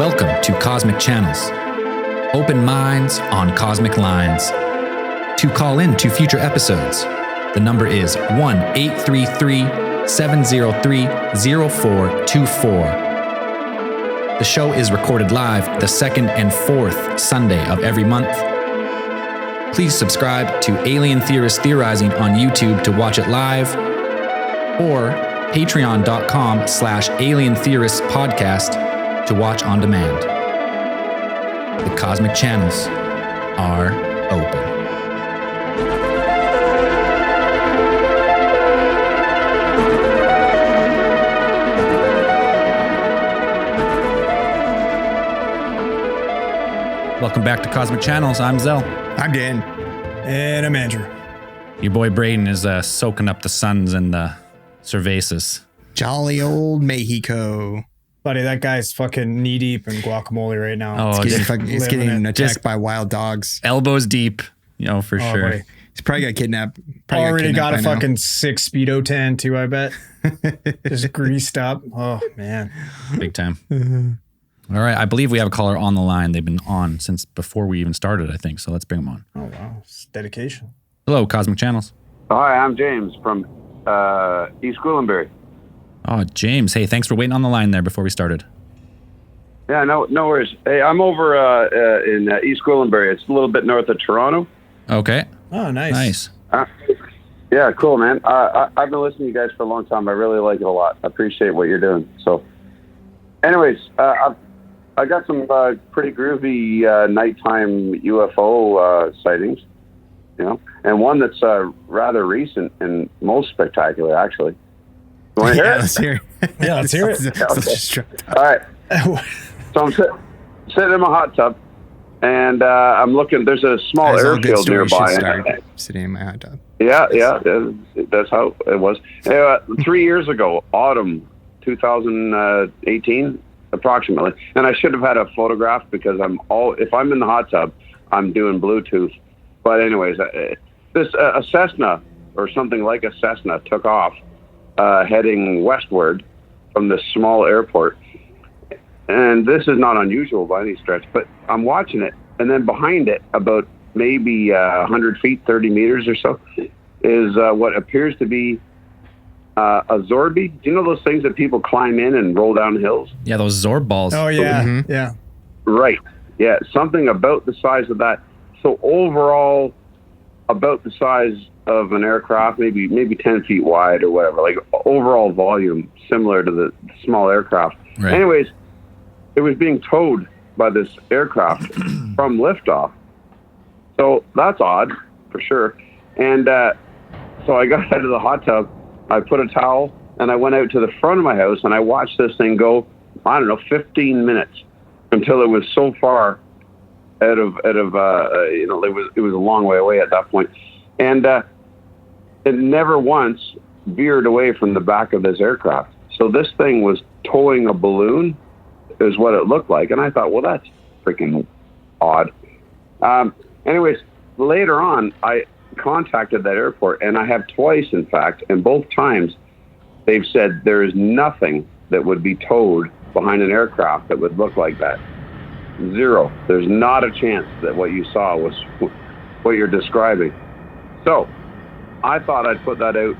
Welcome to Cosmic Channels. Open minds on cosmic lines. To call in to future episodes, the number is 1-833-703-0424. The show is recorded live the second and fourth Sunday of every month. Please subscribe to Alien Theorist Theorizing on YouTube to watch it live, or patreon.com/Alien Theorists Podcast to watch on demand. The Cosmic Channels are open. Welcome back to Cosmic Channels. I'm Zell. I'm Dan. And I'm Andrew. Your boy Braden is soaking up the suns in the Cervasis. Jolly old Mexico. Buddy, that guy's fucking knee deep in guacamole right now. Oh, He's getting attacked Just by wild dogs. elbows deep, for sure. Buddy. He's probably got kidnapped. Already got a fucking 6 Speedo tan too, I bet. Just greased up. Oh, man. Big time. All right, I believe we have a caller on the line. They've been on since before we even started, I think. So let's bring them on. Oh, wow. It's dedication. Hello, Cosmic Channels. Hi, I'm James from East Gwillimbury. Oh, James. Hey, thanks for waiting on the line there before we started. Yeah, no worries. Hey, I'm over in East Gwillimbury. It's a little bit north of Toronto. Okay. Oh, nice. Nice. Yeah, cool, man. I've been listening to you guys for a long time. I really like it a lot. I appreciate what you're doing. So, anyways, I got some pretty groovy nighttime UFO sightings, and one that's rather recent and most spectacular, actually. You want to hear it? Let's hear it. Yeah, let's hear it. All right. So I'm sitting in my hot tub, and I'm looking. There's a small airfield nearby. Sitting in my hot tub. Yeah, that's how it was. 3 years ago, autumn 2018, approximately. And I should have had a photograph because if I'm in the hot tub, I'm doing Bluetooth. But anyways, a Cessna or something like a Cessna took off, heading westward from this small airport. And this is not unusual by any stretch, but I'm watching it. And then behind it, about maybe 100 feet, 30 meters or so, is what appears to be a Zorby. Do you know those things that people climb in and roll down hills? Yeah, those Zorb balls. Oh, yeah. Yeah. Right. Yeah, something about the size of that. So overall, about the size of an aircraft, maybe 10 feet wide or whatever, like overall volume, similar to the small aircraft. Right. Anyways, it was being towed by this aircraft from liftoff. So that's odd, for sure. And so I got out of the hot tub, I put a towel, and I went out to the front of my house, and I watched this thing go, 15 minutes until it was so far out of it was a long way away at that point. And it never once veered away from the back of this aircraft. So this thing was towing a balloon, is what it looked like. And I thought, well, that's freaking odd. Anyways, later on, I contacted that airport, and I have twice, in fact, and both times they've said there is nothing that would be towed behind an aircraft that would look like that. Zero. There's not a chance that what you saw was what you're describing. So I thought I'd put that out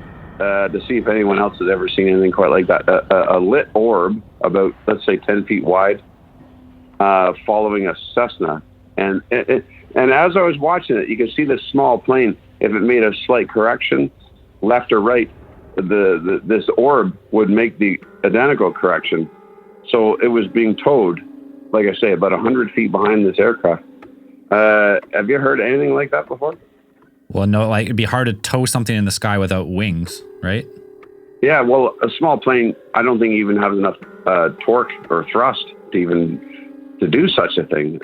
to see if anyone else has ever seen anything quite like that. A lit orb about, let's say, 10 feet wide, following a Cessna. And as I was watching it, you could see this small plane. If it made a slight correction, left or right, this orb would make the identical correction. So it was being towed, like I say, about 100 feet behind this aircraft. Have you heard anything like that before? Well, no, it'd be hard to tow something in the sky without wings, right? Yeah, well, a small plane, I don't think even has enough torque or thrust to do such a thing.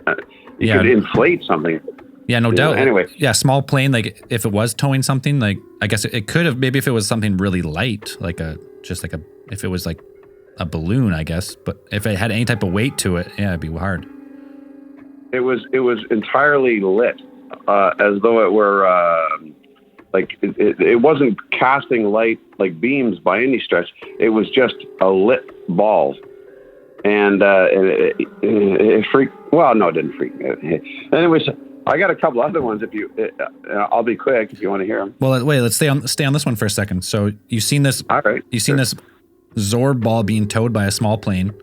You could inflate something. Yeah, no doubt. Anyway. Yeah, small plane, if it was towing something, I guess it could have, maybe if it was something really light, if it was like a balloon, I guess. But if it had any type of weight to it, yeah, it'd be hard. It was entirely lit, as though it were it wasn't casting light like beams by any stretch. It was just a lit ball, and it freaked. Well, no, it didn't freak me. Anyways, I got a couple other ones. I'll be quick if you want to hear them. Well, wait, let's stay on this one for a second. So you've seen this? All right. You've seen this Zorb ball being towed by a small plane.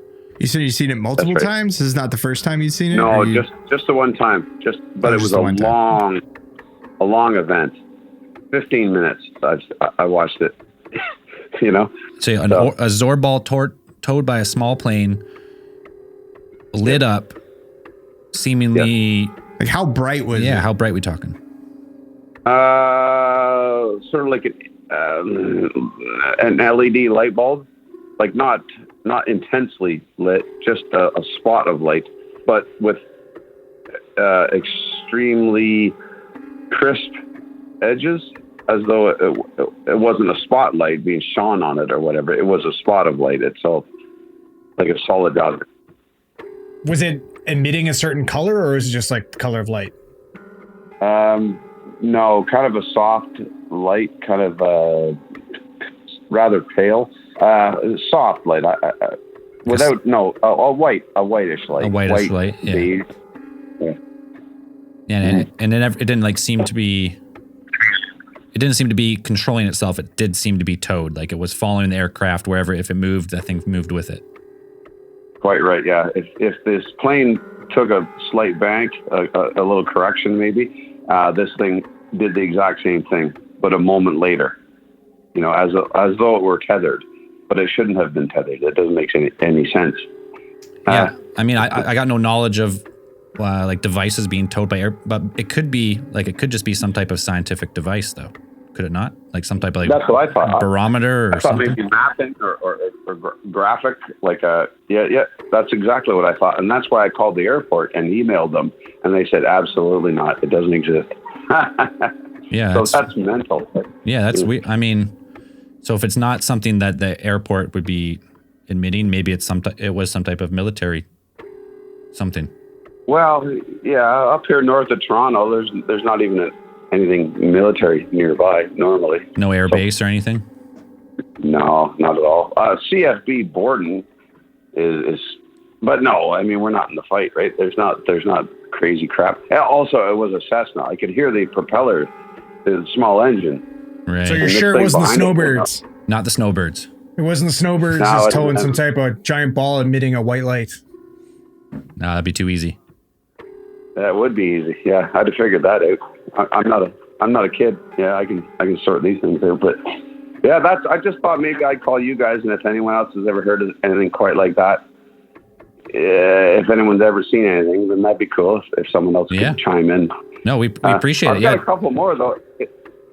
You said you've seen it multiple That's right. times? This is not the first time you've seen it? No, Or you- just the one time. But it was just the one time. a long event. 15 minutes. I watched it. You know. So a Zorb ball towed by a small plane, lit up, seemingly. like how bright was it? Yeah, how bright we talking? Sort of like an LED light bulb, like not intensely lit, just a spot of light, but with extremely crisp edges, as though it wasn't a spotlight being shone on it or whatever. It was a spot of light itself, like a solid dot. Was it emitting a certain color, or was it just like the color of light? No, kind of a soft light, kind of rather pale, soft light. A whitish light. A whitish light, yeah. beige. Yeah, and it didn't like seem to be. It didn't seem to be controlling itself. It did seem to be towed, like it was following the aircraft wherever. If it moved, that thing moved with it. Quite right. Yeah. If this plane took a slight bank, a little correction maybe, this thing did the exact same thing, but a moment later. You know, as though it were tethered, but it shouldn't have been tethered. It doesn't make any sense. Yeah, I mean, I got no knowledge of like devices being towed by air, but it could just be some type of scientific device, though. Could it not? Like some type of That's what I thought. barometer or I thought something? maybe mapping or graphic, like yeah. That's exactly what I thought, and that's why I called the airport and emailed them, and they said absolutely not. It doesn't exist. Yeah, so that's mental. Yeah, that's weird. I mean, so if it's not something that the airport would be admitting, maybe it was some type of military something. Well, yeah, up here north of Toronto, there's not even anything military nearby normally. No air base or anything? No, not at all. CFB Borden is, but no, I mean, we're not in the fight, right? There's not crazy crap. Also, it was a Cessna. I could hear the propeller, the small engine. Right. So you're And this sure it thing wasn't the behind it was snowbirds? Not the snowbirds. It wasn't the snowbirds No, just it towing wasn't. some type of giant ball emitting a white light. No, that'd be too easy. That would be easy. Yeah, I'd have figured that out. I'm not a kid. Yeah, I can sort these things out. But yeah, I just thought maybe I'd call you guys, and if anyone else has ever heard of anything quite like that, if anyone's ever seen anything, then that'd be cool if someone else could chime in. No, we appreciate it. I've Yeah. got a couple more though.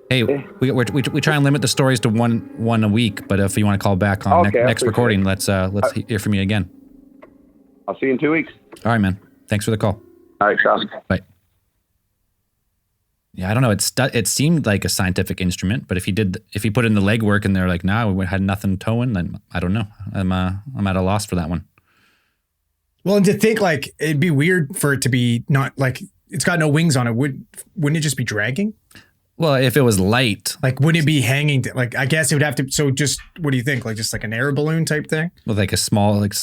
Hey, we try and limit the stories to one a week, but if you want to call back on Okay, I next appreciate recording, let's hear from you again. I'll see you in 2 weeks. All right, man. Thanks for the call. All right, Sean. Bye. Yeah, I don't know. It seemed like a scientific instrument, but if he put in the legwork and they're like, "No, we had nothing towing," then I don't know. I'm at a loss for that one. Well, and to think like it'd be weird for it to be not like it's got no wings on it. Wouldn't it just be dragging? Well, if it was light, Like, wouldn't it be hanging? Like, I guess it would have to. So, just what do you think? Like, just like an air balloon type thing? with like a small like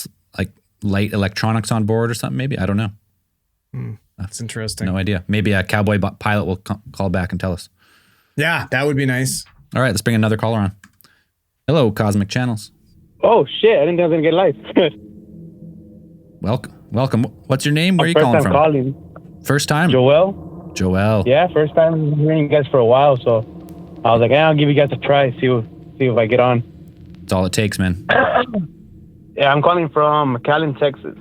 light electronics on board or something, maybe. I don't know. That's interesting. No idea. Maybe a cowboy pilot will call back and tell us. Yeah, that would be nice. All right, let's bring another caller on. Hello, Cosmic Channels. Oh shit! I didn't think I was gonna get live. Welcome. What's your name? Where are you First calling time from? calling. First time. Joel. Joel. Yeah, first time hearing you guys for a while, so I was like, I'll give you guys a try, see if I get on. That's all it takes, man. Yeah, I'm calling from McAllen, Texas.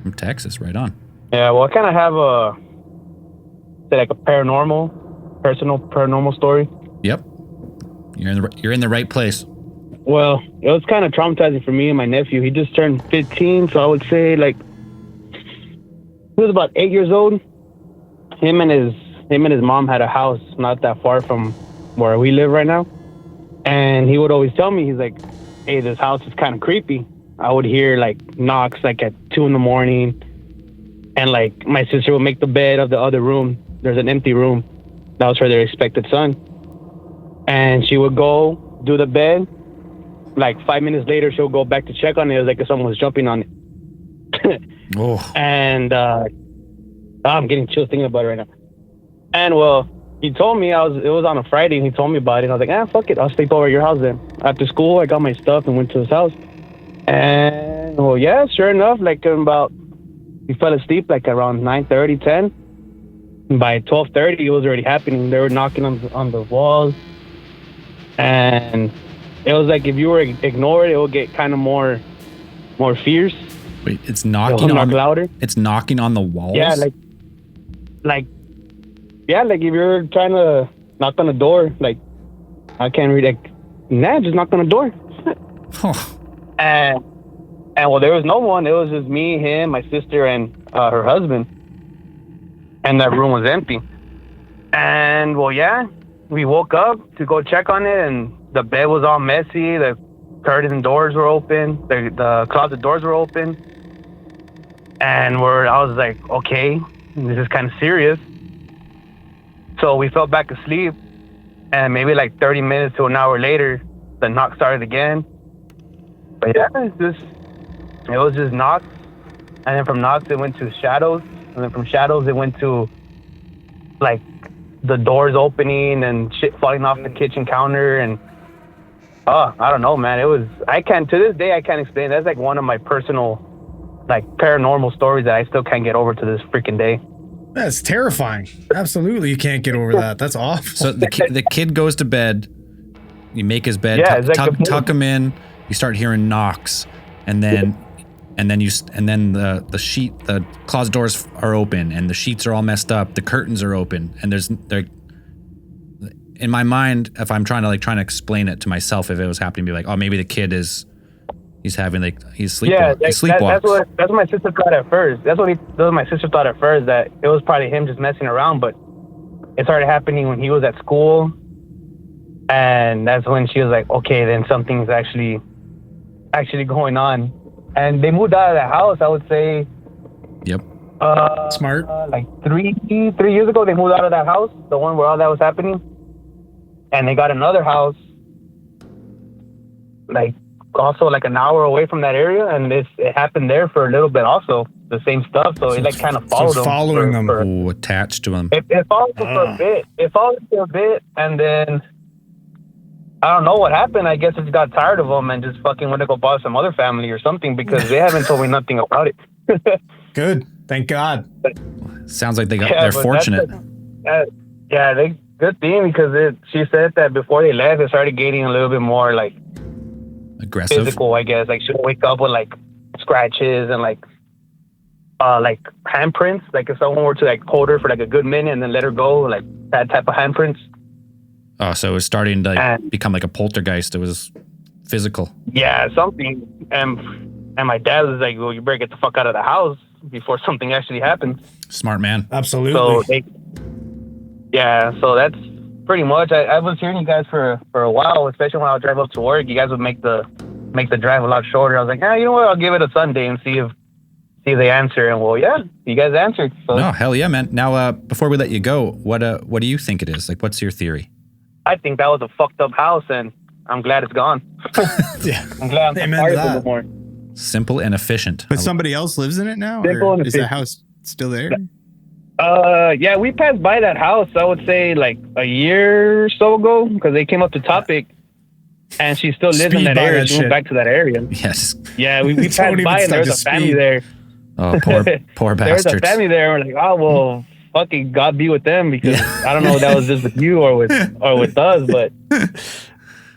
From Texas, right on. Yeah, well, I kind of have a personal paranormal story. Yep. You're in the right place. Well, it was kind of traumatizing for me and my nephew. He just turned 15, so I would say like he was about 8 years old. Him and his mom had a house not that far from where we live right now, and he would always tell me, he's like, "Hey, this house is kind of creepy." I would hear like knocks like at 2 a.m, and like my sister would make the bed of the other room. There's an empty room. That was for their expected son, and she would go do the bed. Like 5 minutes later, she'll go back to check on it. It was like if someone was jumping on it. Oh, And I'm getting chills thinking about it right now. And well, he told me it was on a Friday, and he told me about it. And I was like, fuck it, I'll sleep over at your house then. After school, I got my stuff and went to his house. And well, yeah, sure enough, like he fell asleep like around 9:30, 10. And by 12:30, it was already happening. They were knocking on the walls, and it was like if you were ignored, it would get kind of more fierce. wait, it's It knocking would knock on. louder. It's knocking on the walls. Yeah, like if you're trying to knock on the door, like I can't read, like, nah, just knock on the door. And well, there was no one. It was just me, him, my sister, and her husband. And that room was empty. And well, yeah, we woke up to go check on it, and the bed was all messy. The curtain doors were open. The closet doors were open. And I was like, okay, this is kind of serious. So we fell back asleep, and maybe like 30 minutes to an hour later, the knock started again. But yeah, it was just knocks, and then from knocks it went to shadows, and then from shadows it went to like the doors opening and shit falling off the kitchen counter, and I don't know, man. To this day I can't explain. That's like one of my personal like paranormal stories that I still can't get over to this freaking day. That's terrifying. Absolutely, you can't get over that. That's awful. So the kid goes to bed. You make his bed. Yeah, it's like tuck him in. You start hearing knocks, and then the closet doors are open, and the sheets are all messed up. The curtains are open, and they're in my mind. If I'm trying to explain it to myself, if it was happening, be like, oh, maybe the kid he's sleepwalking. That's what my sister thought at first. That's what my sister thought at first, that it was probably him just messing around. But it started happening when he was at school, and that's when she was like, okay, then something's actually going on. And they moved out of that house, I would say. Yep. Smart. Like 3 years ago, they moved out of that house, the one where all that was happening, and they got another house, like also like an hour away from that area, and it happened there for a little bit also, the same stuff. So it like kind of followed them. Following them. Attached to him. It followed them for a bit. It followed them for a bit, and then I don't know what happened. I guess it just got tired of them and just fucking went to go bother some other family or something, because they haven't told me nothing about it. Good. Thank God. Sounds like they're fortunate. Good thing, because she said that before they left, it started getting a little bit more like aggressive, physical, I guess. Like she'll wake up with like scratches and like handprints. Like if someone were to like hold her for like a good minute and then let her go, like that type of handprints. Oh, so it was starting to become like a poltergeist. It was physical. Yeah, something. And my dad was like, well, you better get the fuck out of the house before something actually happens. Smart man. Absolutely. So that's pretty much. I was hearing you guys for a while, especially when I would drive up to work. You guys would make the drive a lot shorter. I was like, you know what? I'll give it a Sunday and see if they answer. And well, yeah, you guys answered. So. Oh, hell yeah, man. Now, before we let you go, what do you think it is? Like, what's your theory? I think that was a fucked up house, and I'm glad it's gone. Yeah. I'm glad I'm not part of it anymore. Simple and efficient. But somebody else lives in it now? Simple and or is the efficient. house still there? Yeah, we passed by that house, I would say like a year or so ago, because they came up to Topic, and she still lives in that area. She went back to that area. Yes. Yeah, we passed by, and there's a family there. Oh, poor bastards. There's a family there. We're like, oh, well, fucking God be with them, because I don't know if that was just with you or with us, but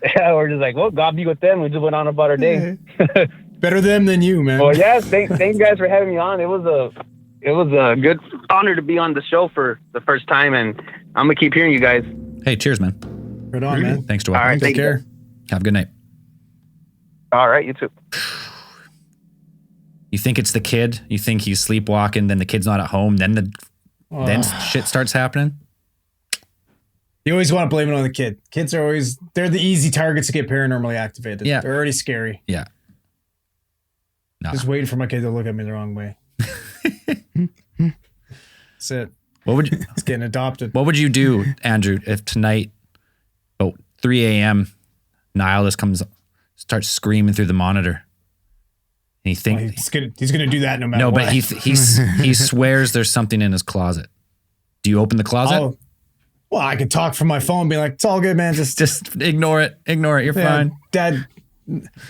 yeah, we're just like, well, God be with them. We just went on about our day. Better them than you, man. Well, yeah, thank you guys for having me on. It was a good honor to be on the show for the first time, and I'm gonna keep hearing you guys. Hey, cheers, man. Right on, man. Thanks to All right, Take care. Have a good night. All right, you too. You think it's the kid? You think he's sleepwalking? Then the kid's not at home. Then shit starts happening. You always want to blame it on the kid. Kids are they're the easy targets to get paranormally activated. Yeah. They're already scary. Yeah. No. Just waiting for my kid to look at me the wrong way. That's it. What would you? It's getting adopted. What would you do, Andrew, if tonight, about 3 a.m., Niall just starts screaming through the monitor? he think he's gonna do that no matter no, what. but he swears there's something in his closet. Do you open the closet? Oh, well, I could talk from my phone, and be like, "It's all good, man. Just ignore it. You're fine." Dad.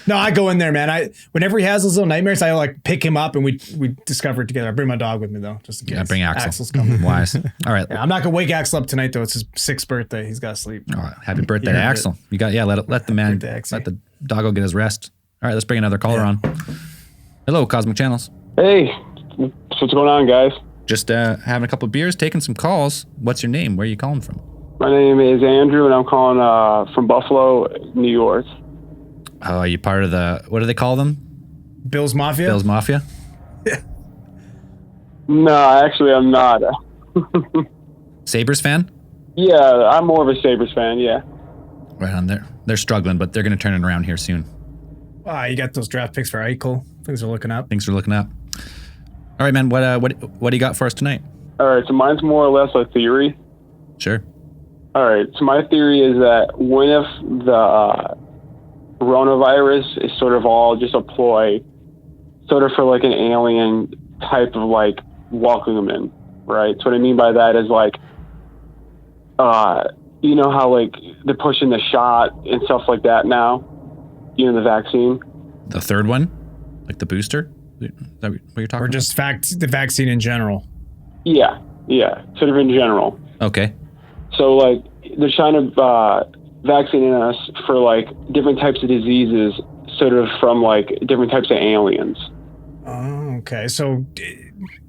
No, I go in there, man. Whenever he has those little nightmares, I like pick him up and we discover it together. I bring my dog with me though, just in case. Yeah, bring Axel. Axel's coming. Wise. All right. Yeah, I'm not gonna wake Axel up tonight though. It's his 6th birthday. He's got to sleep. All right. Happy birthday to Yeah, Axel. You got let the man let the doggo get his rest. All right, let's bring another caller on. Hello, Cosmic Channels. Hey, what's going on, guys? Just having a couple of beers, taking some calls. What's your name? Where are you calling from? My name is Andrew, and I'm calling from Buffalo, New York. Oh, are you part of the, what do they call them? Bill's Mafia. Bill's Mafia? No, actually, I'm not. Sabres fan? Yeah, I'm more of a Sabres fan, yeah. Right on there. They're struggling, but they're going to turn it around here soon. You got those draft picks for Eichel. Things are looking up. Things are looking up. All right, man. What do you got for us tonight? All right, so mine's more or less a theory. Sure. All right, so my theory is that what if the coronavirus is sort of all just a ploy, sort of for like an alien type of like welcoming, right? So what I mean by that is like, you know how like they're pushing the shot and stuff like that now, you know, the vaccine. The third one, like the booster. Is that what you're talking? Or about? just the vaccine in general. Yeah, sort of in general. Okay. So like they're trying to vaccinate us for like different types of diseases, sort of from like different types of aliens. Oh, okay. So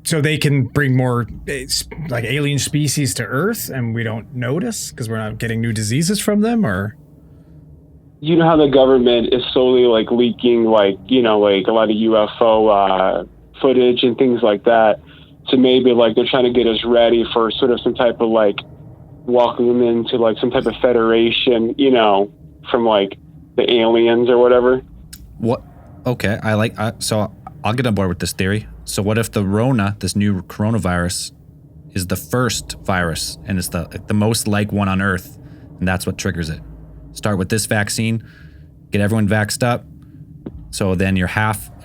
they can bring more like alien species to Earth, and we don't notice because we're not getting new diseases from them, or. You know how the government is slowly like leaking like, you know, like a lot of UFO footage and things like that. So maybe like they're trying to get us ready for sort of some type of like welcome into like some type of federation, you know, from like the aliens or whatever. What? Okay. So I'll get on board with this theory. So what if the Rona, this new coronavirus, is the first virus and it's the most like one on Earth, and that's what triggers it? Start with this vaccine, get everyone vaxxed up, so then you're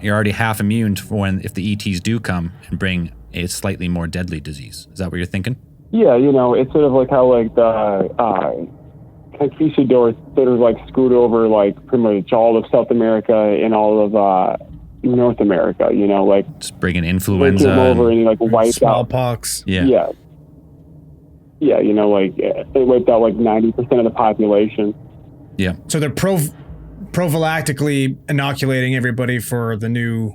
already half immune for when if the ETs do come and bring a slightly more deadly disease. Is that what you're thinking? Yeah, you know, it's sort of like how like the conquistadors sort of like screwed over like pretty much all of South America and all of North America. You know, like just bringing they influenza. came over and like wiped out smallpox. Yeah, you know, like they wiped out like 90% of the population. Yeah. So they're prophylactically inoculating everybody for the new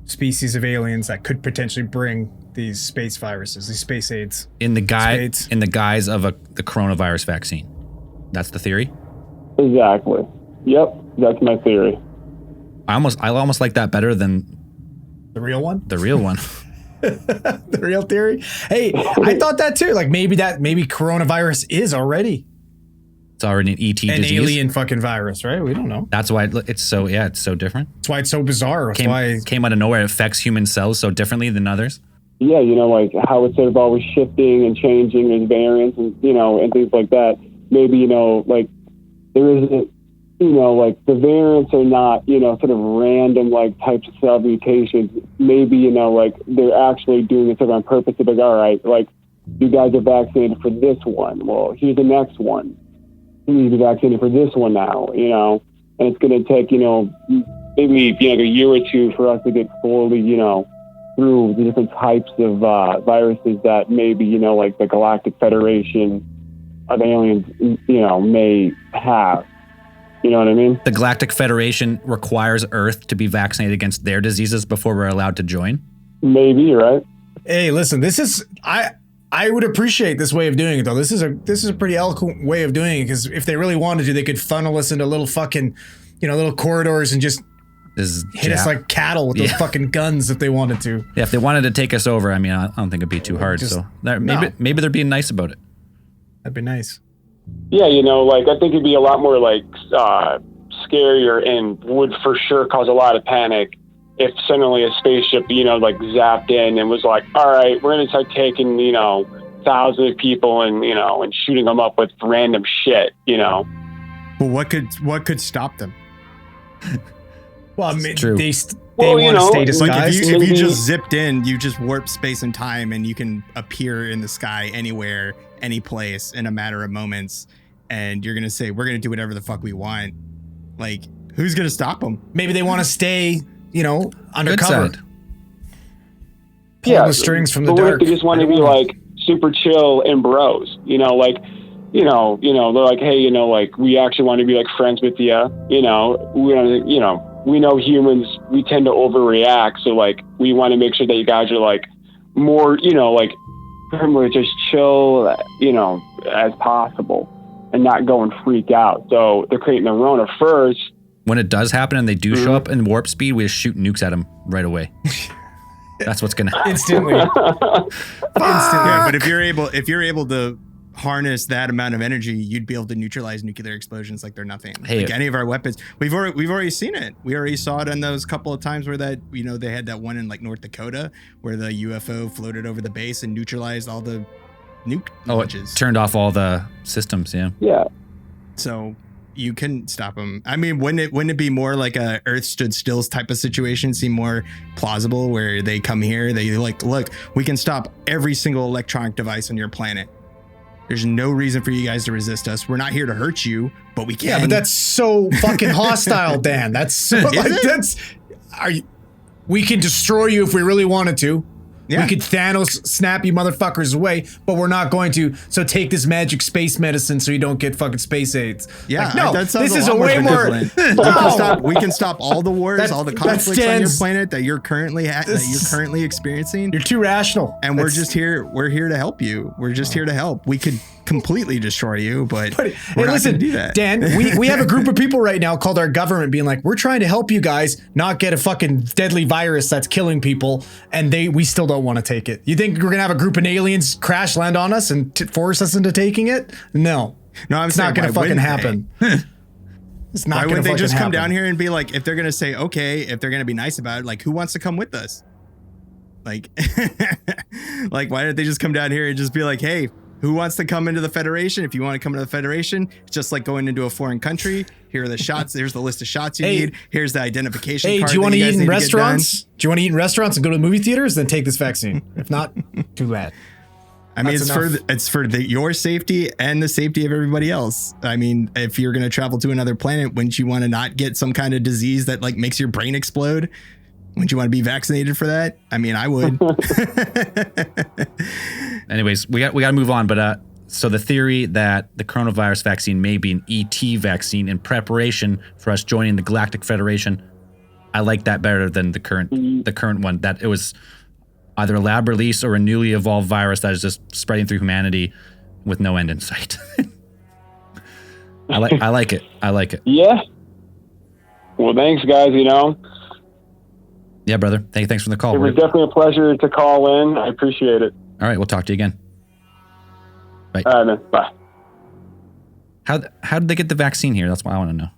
species of aliens that could potentially bring these space viruses, these space AIDS. In the Spades. guise of the coronavirus vaccine. That's the theory? Exactly. Yep, that's my theory. I almost like that better than The real one? the real one. The real theory? Hey, I thought that too. Like maybe coronavirus is already It's already an ET an disease. alien fucking virus, right? We don't know. That's why it's so different. That's why it's so bizarre. That's why Came out of nowhere. It affects human cells so differently than others. Yeah, you know, like how it's sort of always shifting and changing and variants and, you know, and things like that. Maybe, you know, like there isn't, you know, like the variants are not, you know, sort of random like types of cell mutations. Maybe, you know, like they're actually doing it sort of on purpose to be like, all right, like you guys are vaccinated for this one. Well, here's the next one. You need to be vaccinated for this one now, you know, and it's going to take, you know, maybe, you know, a year or two for us to get fully, you know, through the different types of viruses that maybe, you know, like the Galactic Federation of aliens, you know, may have. You know what I mean? The Galactic Federation requires Earth to be vaccinated against their diseases before we're allowed to join. Maybe, right? Hey, listen, this is I would appreciate this way of doing it though. This is a pretty eloquent way of doing it, because if they really wanted to, they could funnel us into little fucking, you know, little corridors and just hit us like cattle with those fucking guns if they wanted to. Yeah, if they wanted to take us over, I mean, I don't think it'd be too hard. Just- So maybe they're being nice about it. That'd be nice. Yeah, you know, like I think it'd be a lot more like scarier and would for sure cause a lot of panic if suddenly a spaceship, you know, like zapped in and was like, all right, we're going to start taking, you know, thousands of people and, you know, and shooting them up with random shit, you know. Well, what could stop them? Well, I mean, true. they want to stay Like disguised. if you Maybe- just zipped in, you just warp space and time, and you can appear in the sky anywhere, any place in a matter of moments. And you're gonna say we're gonna do whatever the fuck we want. Like, who's gonna stop them? Maybe they want to stay, Good undercover. side. Pull the strings from the but what dark. if they just want to be like super chill and bros? They're like, hey, like we actually want to be like friends with you. We know humans, we tend to overreact, so like we want to make sure that you guys are like more, like just chill, as possible, and not go and freak out. So they're creating their own first. When it does happen and they do show up in warp speed, we just shoot nukes at them right away. That's what's gonna happen. Instantly. Yeah, but if you're able to harness that amount of energy, you'd be able to neutralize nuclear explosions like they're nothing. Hey, like any of our weapons, we've already seen it. We already saw it on those couple of times where that they had that one in like North Dakota where the UFO floated over the base and neutralized all the nuke It launches. turned off all the systems. Yeah. Yeah. So you can stop them. I mean, wouldn't it be more like a Earth stood still type of situation? Seem more plausible where they come here, they like, look, we can stop every single electronic device on your planet. There's no reason for you guys to resist us. We're not here to hurt you, but we can. Yeah, but that's so fucking hostile, Dan. That's so, we can destroy you if we really wanted to. Yeah. We could Thanos snap you motherfuckers away, but we're not going to. So take this magic space medicine so you don't get fucking space AIDS. Yeah, Like, no, that sounds this is a lot way more. benevolent. We can stop all the wars, That's- all the that conflicts on your stands- planet that you're currently experiencing. You're too rational. And we're That's- just here. We're here to help you. We're just here to help. We could completely destroy you, but Hey, we're not listen, going to do that. Dan, we have a group of people right now called our government being like, we're trying to help you guys not get a fucking deadly virus that's killing people, and we still don't want to take it. You think we're going to have a group of aliens crash land on us and force us into taking it? No. No, I'm It's saying, not going why to fucking wouldn't they? happen. It's not Why going to wouldn't they fucking just come happen. down here and be like, if they're going to say, okay, if they're going to be nice about it, like, who wants to come with us? Like, like, why didn't they just come down here and just be like, hey, who wants to come into the Federation? If you want to come into the Federation, it's just like going into a foreign country. Here are the shots. Here's the list of shots you need. Here's the identification Hey, card. do you want to that eat guys in need to get restaurants? done. Do you want to eat in restaurants and go to the movie theaters? Then take this vaccine. If not, too bad. I mean, That's it's for your safety and the safety of everybody else. I mean, if you're going to travel to another planet, wouldn't you want to not get some kind of disease that like makes your brain explode? Wouldn't you want to be vaccinated for that? I mean, I would. Anyways, we got to move on. But so the theory that the coronavirus vaccine may be an ET vaccine in preparation for us joining the Galactic Federation, I like that better than the current one. That it was either a lab release or a newly evolved virus that is just spreading through humanity with no end in sight. I like it. I like it. Yeah. Well, thanks, guys. Yeah, brother. Thanks for the call. It was definitely a pleasure to call in. I appreciate it. All right, we'll talk to you again. Bye. All right, man. Bye. How did they get the vaccine here? That's what I want to know.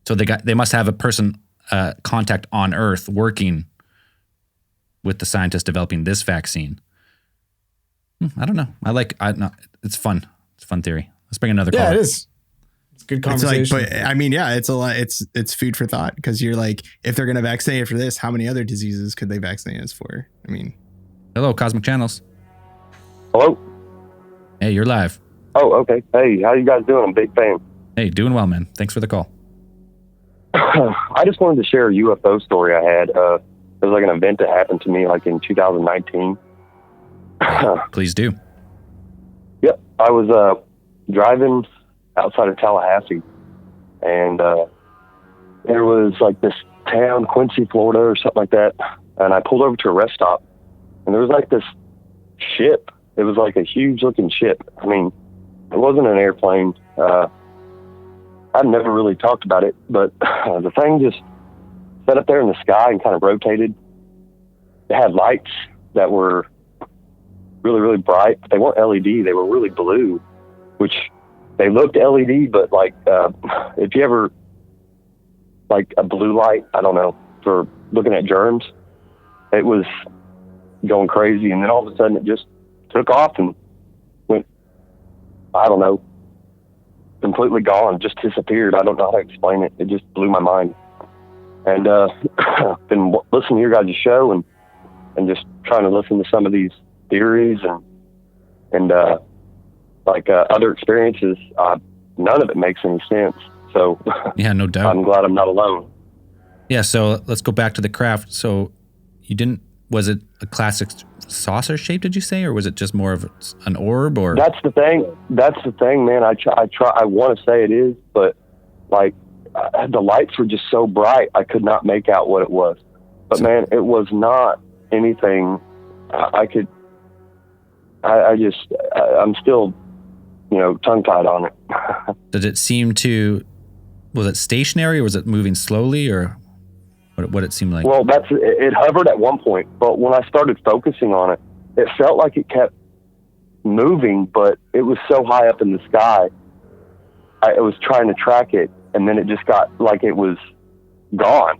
So they must have a person contact on Earth working with the scientists developing this vaccine. I don't know. It's fun. It's a fun theory. Let's bring another call. Yeah, it is. It's a good conversation. But I mean, yeah, it's a lot. It's food for thought because you're like, if they're going to vaccinate for this, how many other diseases could they vaccinate us for? I mean, Hello, Cosmic Channels. Hello? Hey, you're live. Oh, okay. Hey, how you guys doing? I'm a big fan. Hey, doing well, man. Thanks for the call. I just wanted to share a UFO story I had. It was like an event that happened to me like in 2019. Please do. Yep. I was driving outside of Tallahassee, and there was like this town, Quincy, Florida or something like that, and I pulled over to a rest stop, and there was like this ship. It was like a huge looking ship. I mean, it wasn't an airplane. I've never really talked about it, but the thing just sat up there in the sky and kind of rotated. It had lights that were really, really bright, but they weren't LED. They were really blue, which they looked LED, but like, if you ever, like a blue light, I don't know, for looking at germs, it was going crazy. And then all of a sudden it just took off and went, I don't know, completely gone, just disappeared. I don't know how to explain it. It just blew my mind. and been listening to your guys' show and just trying to listen to some of these theories and other experiences. None of it makes any sense. So Yeah, no doubt. I'm glad I'm not alone. Yeah, so let's go back to the craft. So was it a classic saucer shape, did you say, or was it just more of an orb? Or That's the thing, man. I want to say it is, but like the lights were just so bright, I could not make out what it was. But man, it was not anything. I'm still, tongue tied on it. did it seem was it stationary, or was it moving slowly, or what it seemed like? Well, it hovered at one point, but when I started focusing on it, it felt like it kept moving, but it was so high up in the sky. I was trying to track it, and then it just got like it was gone.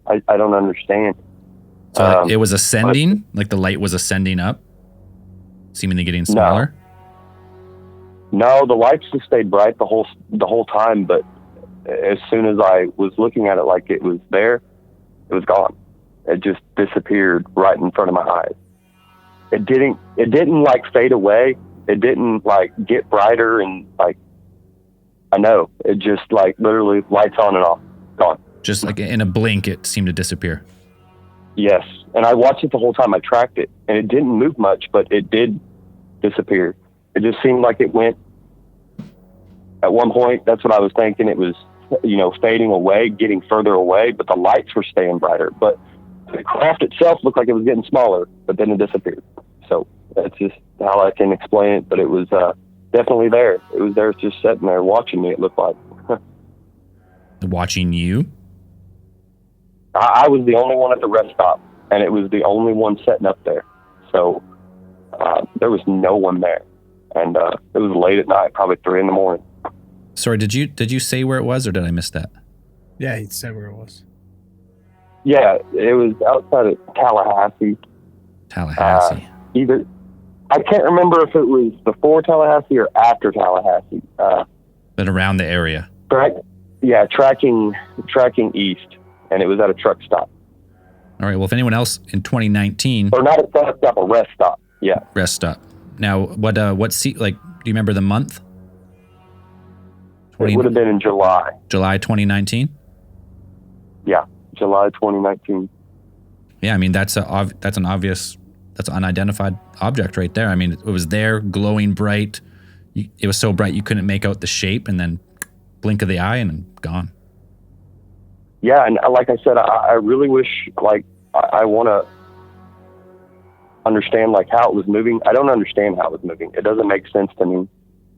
I don't understand. So it was ascending, like the light was ascending up, seemingly getting smaller? No, the lights just stayed bright the whole time, but as soon as I was looking at it like it was there, it was gone. It just disappeared right in front of my eyes. It didn't like fade away. It didn't like get brighter and like, I know. It just like literally lights on and off, gone. Just like in a blink, it seemed to disappear. Yes. And I watched it the whole time. I tracked it and it didn't move much, but it did disappear. It just seemed like it went at one point. That's what I was thinking. It was, fading away, getting further away, but the lights were staying brighter. But the craft itself looked like it was getting smaller, but then it disappeared. So that's just how I can explain it. But it was definitely there. It was there just sitting there watching me, it looked like. Watching you? I was the only one at the rest stop, and it was the only one sitting up there. So there was no one there. And it was late at night, probably 3 a.m. Sorry, did you say where it was, or did I miss that? Yeah, he said where it was. Yeah, it was outside of Tallahassee. Tallahassee. I can't remember if it was before Tallahassee or after Tallahassee. But around the area. Correct? Yeah, tracking east, and it was at a truck stop. All right. Well, if anyone else in 2019, or not a truck stop, a rest stop. Yeah, rest stop. Now, what seat? Like, do you remember the month? It would have been in July. July 2019. Yeah, July 2019. Yeah, I mean that's an unidentified object right there. I mean, it was there, glowing bright. It was so bright you couldn't make out the shape, and then blink of the eye and gone. Yeah, and like I said, I really wish, like, I want to understand like how it was moving. I don't understand how it was moving. It doesn't make sense to me.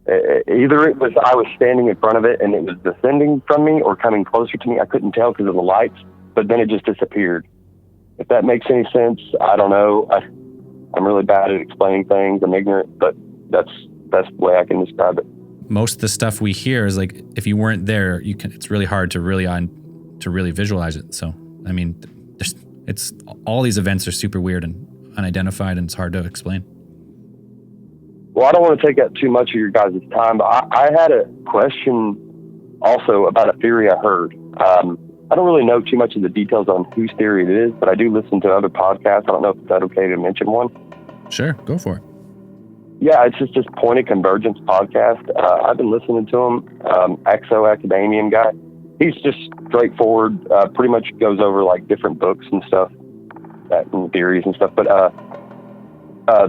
Either it was I was standing in front of it and it was descending from me or coming closer to me. I couldn't tell because of the lights, but then it just disappeared. If that makes any sense, I don't know. I'm really bad at explaining things. I'm ignorant, but that's the best way I can describe it. Most of the stuff we hear is like, if you weren't there, it's really hard to really visualize it. So, I mean, it's all these events are super weird and unidentified, and it's hard to explain. Well, I don't want to take up too much of your guys' time, but I had a question also about a theory I heard. I don't really know too much of the details on whose theory it is, but I do listen to other podcasts. I don't know if it's okay to mention one. Sure, go for it. Yeah, it's just this Point of Convergence podcast. I've been listening to him. Exo Academian guy. He's just straightforward, pretty much goes over like different books and stuff, and theories and stuff. But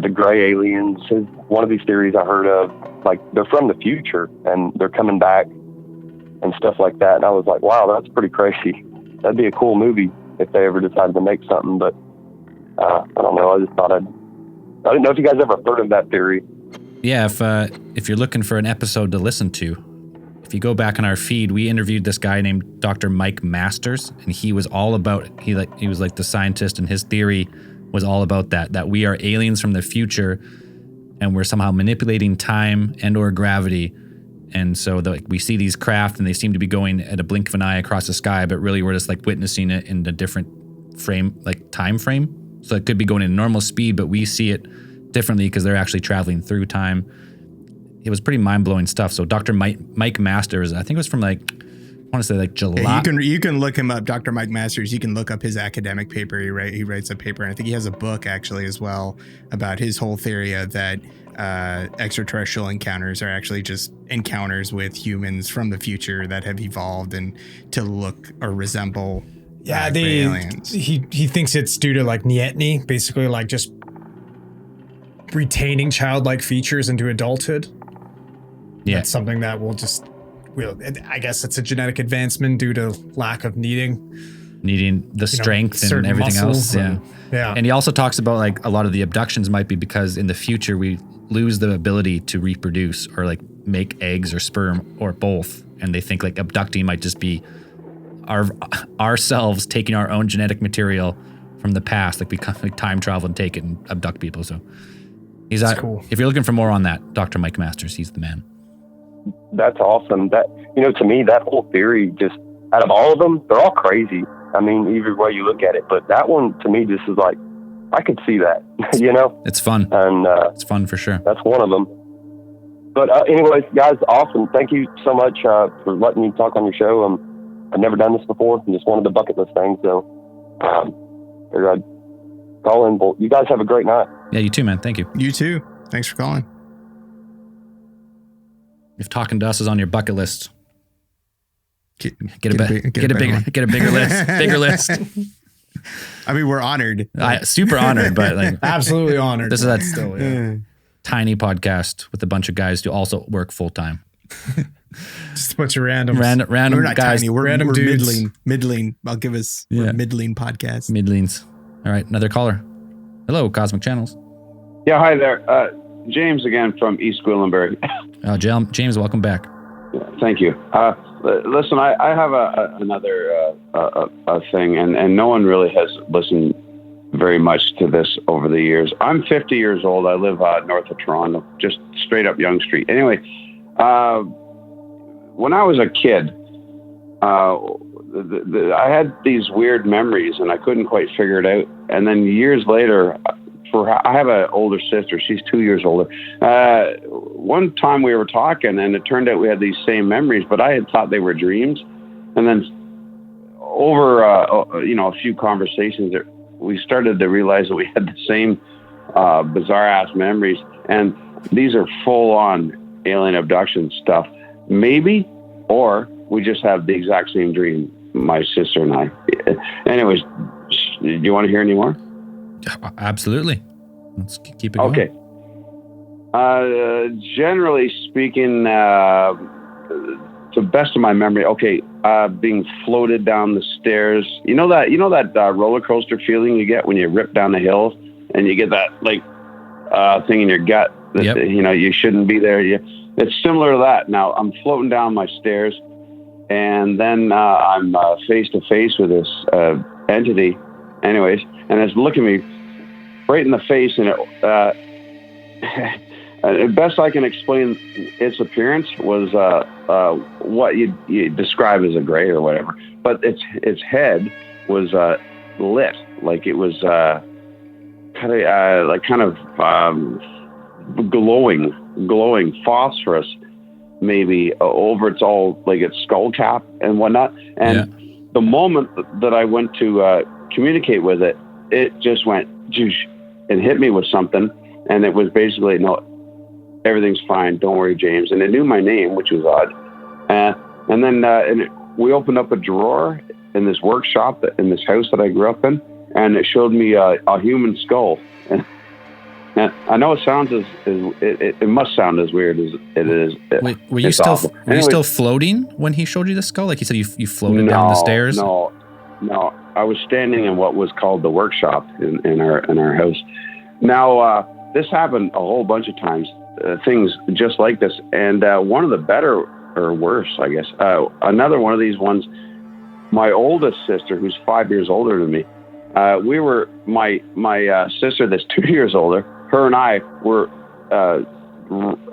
the gray aliens is one of these theories I heard of. Like, they're from the future and they're coming back and stuff like that. And I was like, wow, that's pretty crazy. That'd be a cool movie if they ever decided to make something. But I don't know. I just thought I didn't know if you guys ever heard of that theory. Yeah, if you're looking for an episode to listen to, if you go back on our feed, we interviewed this guy named Dr. Mike Masters, and he was all about, he was like the scientist, and his theory was all about that we are aliens from the future, and we're somehow manipulating time and or gravity. And so we see these craft and they seem to be going at a blink of an eye across the sky, but really we're just like witnessing it in a different frame, like time frame. So it could be going at normal speed, but we see it differently because they're actually traveling through time. It was pretty mind-blowing stuff. So Dr. Mike Masters, I think it was from like want to say like July. You can look him up, Dr. Mike Masters. You can look up his academic paper. He writes a paper, and I think he has a book actually as well about his whole theory of that extraterrestrial encounters are actually just encounters with humans from the future that have evolved and to look or resemble aliens. He thinks it's due to like neoteny, basically like just retaining childlike features into adulthood. Yeah, it's something that I guess it's a genetic advancement due to lack of needing the strength and everything else. Yeah. And he also talks about like a lot of the abductions might be because in the future we lose the ability to reproduce or like make eggs or sperm or both. And they think like abducting might just be ourselves taking our own genetic material from the past, like we like time travel and take it and abduct people. So he's cool. If you're looking for more on that, Dr. Mike Masters, he's the man. That's awesome. That, to me, that whole theory, just out of all of them, they're all crazy. I mean, either way you look at it, but that one to me just is like, I could see that, It's fun. And it's fun for sure. That's one of them. But anyways, guys, awesome. Thank you so much for letting me talk on your show. I've never done this before. I just wanted the bucket list thing. So figured I'd call in. Well, you guys have a great night. Yeah, you too, man. Thank you. You too. Thanks for calling. If talking to us is on your bucket list, get a bigger list. Bigger list. I mean, we're honored. Super honored, but like absolutely honored. This is that still tiny podcast with a bunch of guys who also work full time. Just a bunch of random we're not guys. Tiny. We're random dudes. middling. I'll give us we're middling podcast. Middlings. All right, another caller. Hello, Cosmic Channels. Yeah, hi there. James again from East Gwillimbury. James, welcome back. Thank you. Listen, I have another thing, and no one really has listened very much to this over the years. I'm 50 years old. I live north of Toronto, just straight up Yonge Street. Anyway, when I was a kid, I had these weird memories, and I couldn't quite figure it out. And then years later, I have an older sister. She's 2 years older. One time we were talking, and it turned out we had these same memories, but I had thought they were dreams. And then over a few conversations, we started to realize that we had the same bizarre ass memories, and these are full on alien abduction stuff. Maybe, or we just have the exact same dream, my sister and I. Anyways, do you want to hear any more? Absolutely. Let's keep it going. Okay. Generally speaking, to the best of my memory, being floated down the stairs. You know that roller coaster feeling you get when you rip down the hill, and you get that thing in your gut that you shouldn't be there. It's similar to that. Now I'm floating down my stairs, and then I'm face to face with this entity. Anyways, and it's looking me right in the face, and the best I can explain its appearance was what you describe as a gray or whatever, but its head was lit, like it was kind of glowing phosphorus, maybe over its skull cap and whatnot. And the moment that I went to communicate with it, it just went juice and hit me with something, and it was basically, no, everything's fine, don't worry, James. And it knew my name, which was odd. And then we opened up a drawer in this workshop in this house that I grew up in, and it showed me a human skull. And I know it sounds it must sound as weird as it is. Wait, were you still floating when he showed you the skull? Like you said, you floated down the stairs? No. I was standing in what was called the workshop in our house. Now, this happened a whole bunch of times, things just like this. And one of the better or worse, I guess, another one of these ones, my oldest sister, who's 5 years older than me, we were, my sister that's 2 years older, her and I were